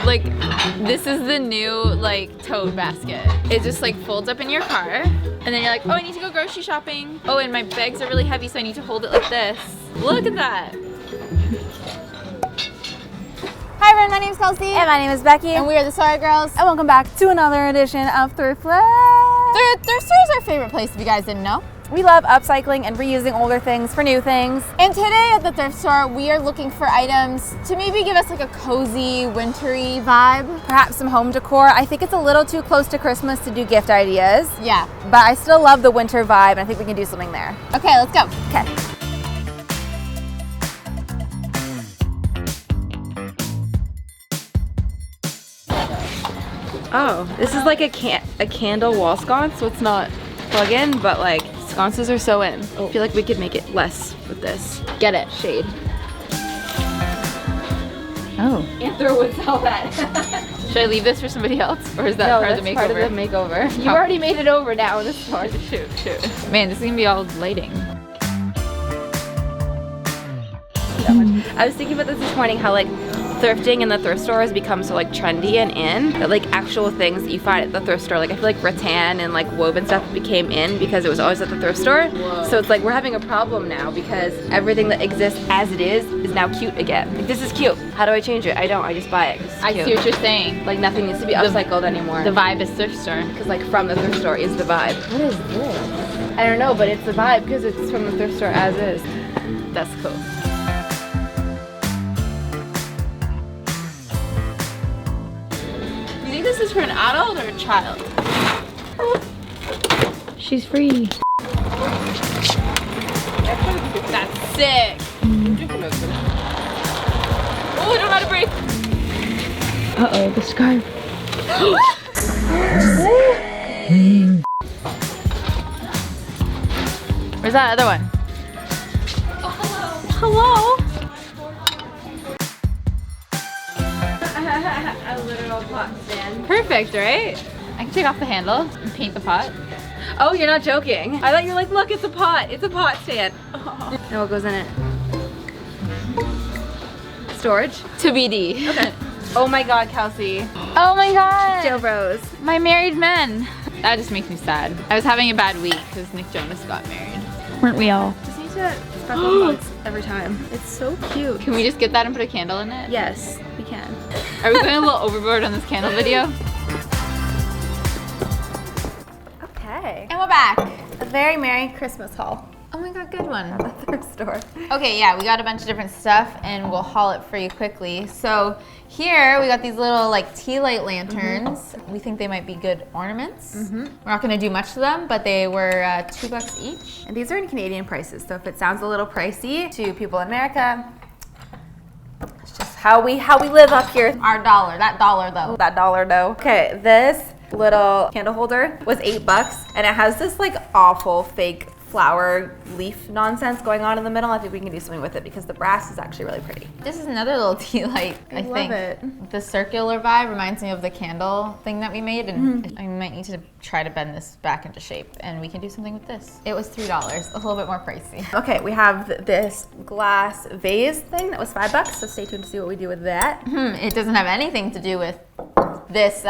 Like, this is the new, like, tote basket. It just, like, folds up in your car, and then you're like, oh, I need to go grocery shopping. Oh, and my bags are really heavy, so I need to hold it like this. Look at that. Hi everyone, my name is Kelsey. And my name is Becky. And we are the Sorry Girls. And welcome back to another edition of Thrift Flip. Thrift store is our favorite place, if you guys didn't know. We love upcycling and reusing older things for new things. And today at the thrift store, we are looking for items to maybe give us like a cozy, wintry vibe. Perhaps some home decor. I think it's a little too close to Christmas to do gift ideas. Yeah. But I still love the winter vibe, and I think we can do something there. Okay, let's go. Okay. Oh, this is like a candle wall sconce, so it's not plug-in, but like sconces are so in. I feel like we could make it less with this. Get it. Shade. Oh. And throw would sell that. Should I leave this for somebody else, or is that part of the makeover? Part of the makeover. You already made it over now in the store. Shoot. Man, this is gonna be all lighting. I was thinking about this morning, how like thrifting in the thrift store has become so like trendy and in, that like actual things that you find at the thrift store, like I feel like rattan and like woven stuff became in because it was always at the thrift store. Whoa. So it's like we're having a problem now because everything that exists as it is now cute again. Like, this is cute. How do I change it? I don't. I just buy it. I see what you're saying. Like nothing needs to be upcycled anymore. The vibe is thrift store. Because like from the thrift store is the vibe. What is this? I don't know, but it's the vibe because it's from the thrift store as is. That's cool. This is for an adult or a child? She's free. That's sick. Oh, I don't know how to break. Uh-oh, the scarf. Where's that other one? Oh, hello. A literal pot stand. Perfect, right? I can take off the handle and paint the pot. Oh, you're not joking. I thought you were like, look, it's a pot. It's a pot stand. Oh. And what goes in it? Storage? To BD. Okay. Oh my God, Kelsey. Oh my God. Joe Bros. My married men. That just makes me sad. I was having a bad week because Nick Jonas got married. Weren't we all? Just need to sparkle bugs every time. It's so cute. Can we just get that and put a candle in it? Yes, we can. Are we going a little overboard on this candle video? Okay. And we're back. A very Merry Christmas haul Oh my God, good one. at the thrift store. Okay, yeah, we got a bunch of different stuff and we'll haul it for you quickly. So here we got these little like tea light lanterns. We think they might be good ornaments. We're not gonna do much to them, but they were $2 each. And these are in Canadian prices, so if it sounds a little pricey to people in America, it's just how we live up here. Our dollar, that dollar though. That dollar though. Okay, this little candle holder was $8 and it has this like awful fake flower leaf nonsense going on in the middle. I think we can do something with it because the brass is actually really pretty. This is another little tea light, I love think. it. The circular vibe reminds me of the candle thing that we made, and I might need to try to bend this back into shape, and we can do something with this. It was $3, a little bit more pricey. Okay, we have this glass vase thing that was $5, so stay tuned to see what we do with that. It doesn't have anything to do with this,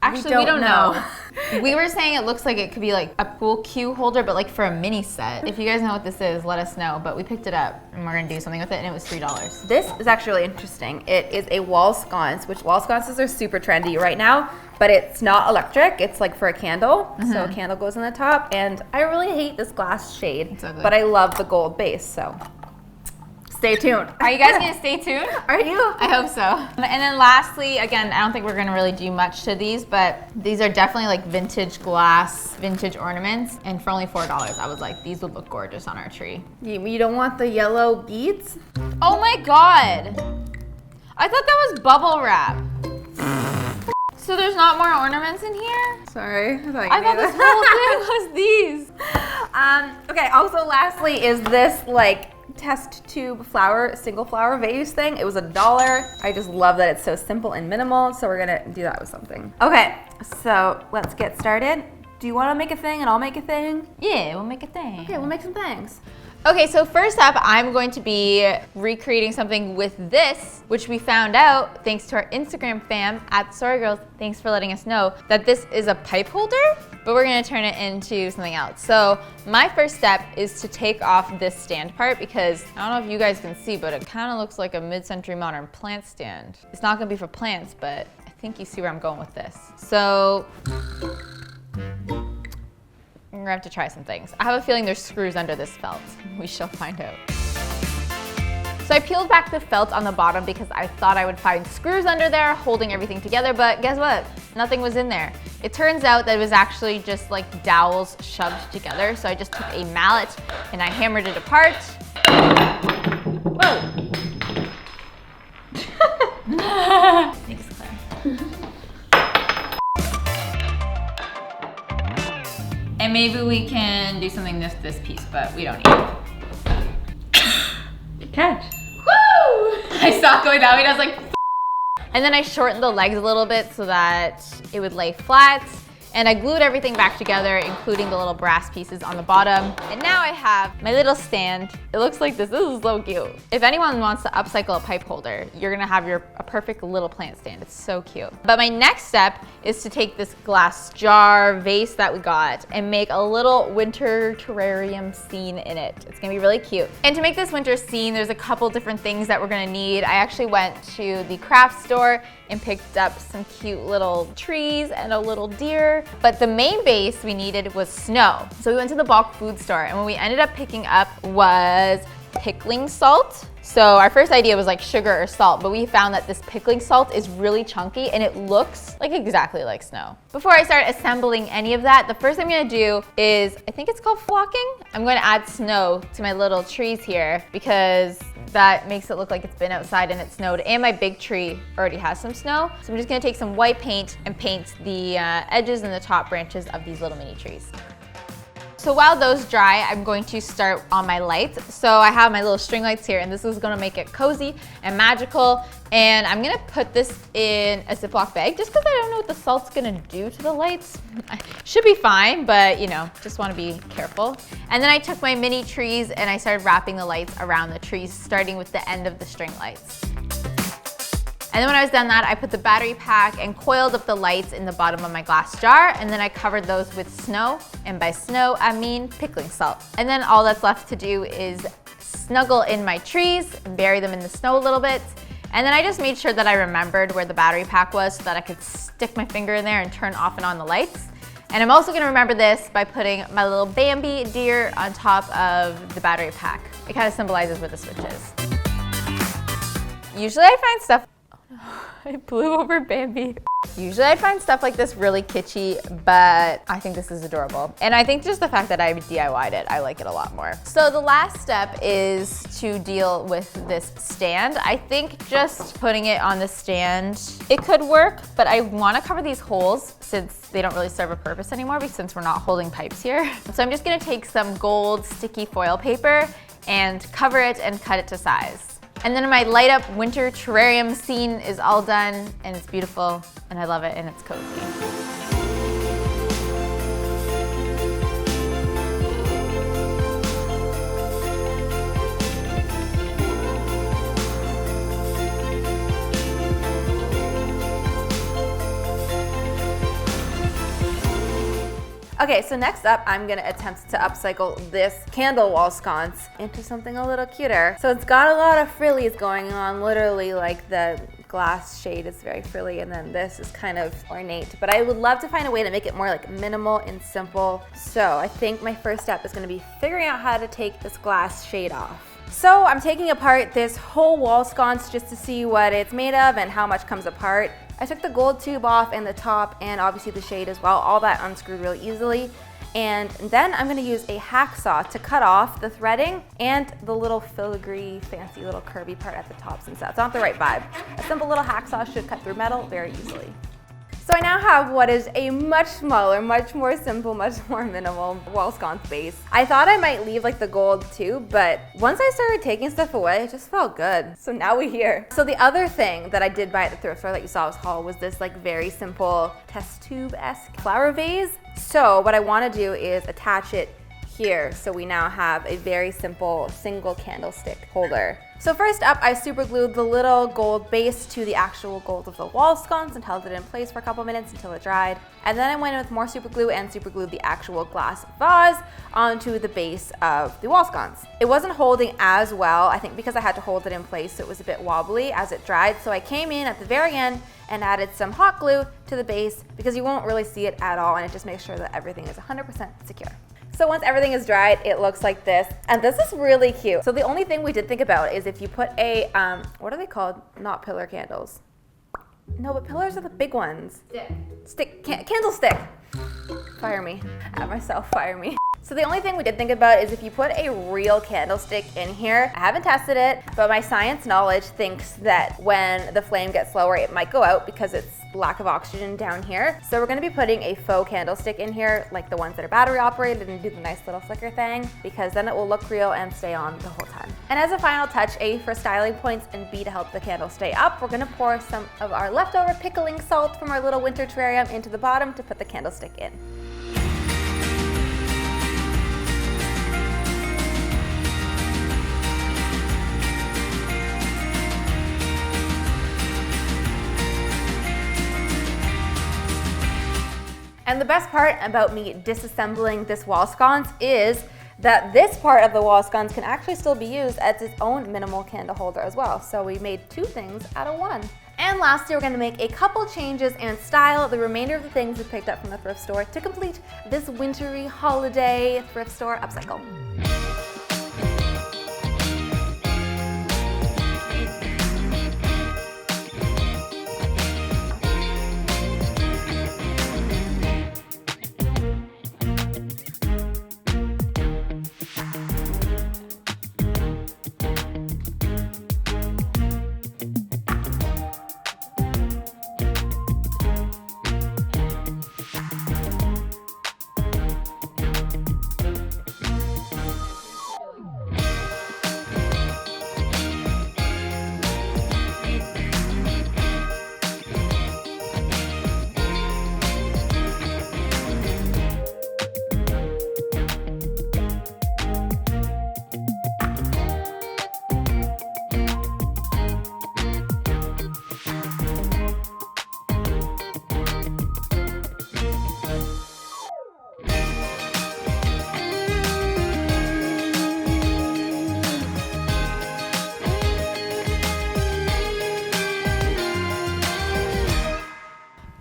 actually, we don't know. We were saying it looks like it could be like a pool cue holder, but like for a mini set. If you guys know what this is, let us know. But we picked it up and we're gonna do something with it, and it was $3. This is actually really interesting. It is a wall sconce, which wall sconces are super trendy right now, but it's not electric. It's like for a candle. So a candle goes on the top, and I really hate this glass shade, It's ugly. but I love the gold base, so stay tuned. Are you guys gonna stay tuned? Are you? I hope so. And then lastly, again, I don't think we're gonna really do much to these, but these are definitely like vintage glass, vintage ornaments, and for only $4, I was like, these would look gorgeous on our tree. You don't want the yellow beads? Oh my God. I thought that was bubble wrap. So there's not more ornaments in here? Sorry, I I thought this whole thing was these. Okay, also lastly is this like test tube flower, single flower vase thing. It was $1. I just love that it's so simple and minimal, so we're gonna do that with something. Okay, so let's get started. Do you wanna make a thing and I'll make a thing? Yeah, we'll make a thing. Okay, we'll make some things. Okay, so first up, I'm going to be recreating something with this, which we found out thanks to our Instagram fam at TheSorryGirls. Thanks for letting us know that this is a pipe holder, but we're gonna turn it into something else. So my first step is to take off this stand part because I don't know if you guys can see, but it kind of looks like a mid-century modern plant stand. It's not gonna be for plants, but I think you see where I'm going with this. So we're gonna have to try some things. I have a feeling there's screws under this felt. We shall find out. So I peeled back the felt on the bottom because I thought I would find screws under there holding everything together, but guess what? Nothing was in there. It turns out that it was actually just like dowels shoved together. So I just took a mallet and I hammered it apart. Whoa! Thanks, Claire. And maybe we can do something with this piece, but we don't need it. Good catch. Woo! I saw it going that way and I was like, and then I shortened the legs a little bit so that it would lay flat. And I glued everything back together, including the little brass pieces on the bottom. And now I have my little stand. It looks like this. This is so cute. If anyone wants to upcycle a pipe holder, you're gonna have a perfect little plant stand. It's so cute. But my next step is to take this glass jar vase that we got and make a little winter terrarium scene in it. It's gonna be really cute. And to make this winter scene, there's a couple different things that we're gonna need. I actually went to the craft store and picked up some cute little trees and a little deer. But the main base we needed was snow. So we went to the bulk food store and what we ended up picking up was pickling salt. So our first idea was like sugar or salt, but we found that this pickling salt is really chunky and it looks like exactly like snow. Before I start assembling any of that, the first thing I'm gonna do is, I think it's called flocking. I'm gonna add snow to my little trees here because that makes it look like it's been outside and it snowed, and my big tree already has some snow. So I'm just gonna take some white paint and paint the edges and the top branches of these little mini trees. So while those dry, I'm going to start on my lights. So I have my little string lights here and this is gonna make it cozy and magical. And I'm gonna put this in a Ziploc bag just because I don't know what the salt's gonna do to the lights. Should be fine, but you know, just wanna be careful. And then I took my mini trees and I started wrapping the lights around the trees, starting with the end of the string lights. And then when I was done that, I put the battery pack and coiled up the lights in the bottom of my glass jar, and then I covered those with snow, and by snow, I mean pickling salt. And then all that's left to do is snuggle in my trees, bury them in the snow a little bit, and then I just made sure that I remembered where the battery pack was so that I could stick my finger in there and turn off and on the lights. And I'm also gonna remember this by putting my little Bambi deer on top of the battery pack. It kind of symbolizes where the switch is. Usually I find stuff, I blew over Bambi. Usually I find stuff like this really kitschy, but I think this is adorable. And I think just the fact that I DIY'd it, I like it a lot more. So the last step is to deal with this stand. I think just putting it on the stand, it could work, but I wanna cover these holes since they don't really serve a purpose anymore since we're not holding pipes here. So I'm just gonna take some gold sticky foil paper and cover it and cut it to size. And then my light up winter terrarium scene is all done and it's beautiful and I love it and it's cozy. Okay, so next up, I'm gonna attempt to upcycle this candle wall sconce into something a little cuter. So it's got a lot of frillies going on, literally like the glass shade is very frilly and then this is kind of ornate, but I would love to find a way to make it more like minimal and simple. So I think my first step is gonna be figuring out how to take this glass shade off. So I'm taking apart this whole wall sconce just to see what it's made of and how much comes apart. I took the gold tube off and the top and obviously the shade as well, all that unscrewed really easily. And then I'm gonna use a hacksaw to cut off the threading and the little filigree, fancy little curvy part at the top since that's not the right vibe. A simple little hacksaw should cut through metal very easily. So I now have what is a much smaller, much more simple, much more minimal wall sconce base. I thought I might leave like the gold too, but once I started taking stuff away, it just felt good. So now we're here. So the other thing that I did buy at the thrift store that you saw us haul was this like very simple test tube-esque flower vase. So what I want to do is attach it here. So we now have a very simple single candlestick holder. So first up, I super glued the little gold base to the actual gold of the wall sconce and held it in place for a couple minutes until it dried. And then I went in with more super glue and super glued the actual glass vase onto the base of the wall sconce. It wasn't holding as well, I think because I had to hold it in place, so it was a bit wobbly as it dried. So I came in at the very end and added some hot glue to the base because you won't really see it at all, and it just makes sure that everything is 100% secure. So once everything is dried, it looks like this. And this is really cute. So the only thing we did think about is if you put a, what are they called? Not pillar candles. No, but pillars are the big ones. Candlestick. Fire me. At myself, fire me. So the only thing we did think about is if you put a real candlestick in here. I haven't tested it, but my science knowledge thinks that when the flame gets lower, it might go out because it's lack of oxygen down here. So we're gonna be putting a faux candlestick in here, like the ones that are battery operated and do the nice little flicker thing, because then it will look real and stay on the whole time. And as a final touch, A for styling points and B to help the candle stay up, we're gonna pour some of our leftover pickling salt from our little winter terrarium into the bottom to put the candlestick in. And the best part about me disassembling this wall sconce is that this part of the wall sconce can actually still be used as its own minimal candle holder as well. So we made two things out of one. And lastly, we're gonna make a couple changes and style the remainder of the things we picked up from the thrift store to complete this wintry holiday thrift store upcycle.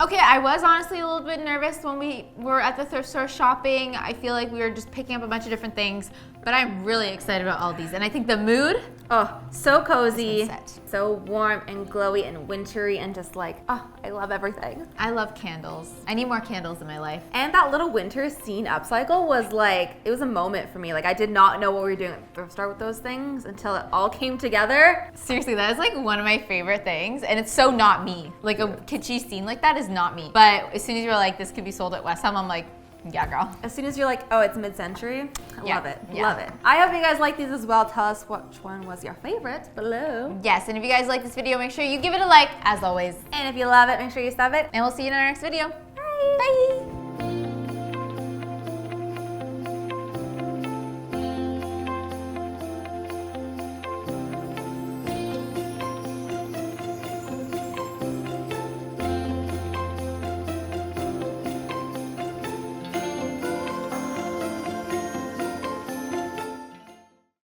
Okay, I was honestly a little bit nervous when we were at the thrift store shopping. I feel like we were just picking up a bunch of different things, but I'm really excited about all these. And I think the mood, oh, so cozy, so warm and glowy and wintry and just like, oh, I love everything. I love candles. I need more candles in my life. And that little winter scene upcycle was like, it was a moment for me. Like I did not know what we were doing at the thrift store with those things until it all came together. Seriously, that is like one of my favorite things. And it's so not me. Like a kitschy scene like that is not me. But as soon as you're like, this could be sold at West Ham, I'm like, yeah, girl. As soon as you're like, oh, it's mid-century, Yeah. love it, Yeah. love it. I hope you guys like these as well. Tell us which one was your favorite below. Yes, and if you guys like this video, make sure you give it a like, as always. And if you love it, make sure you sub it. And we'll see you in our next video. Bye. Bye.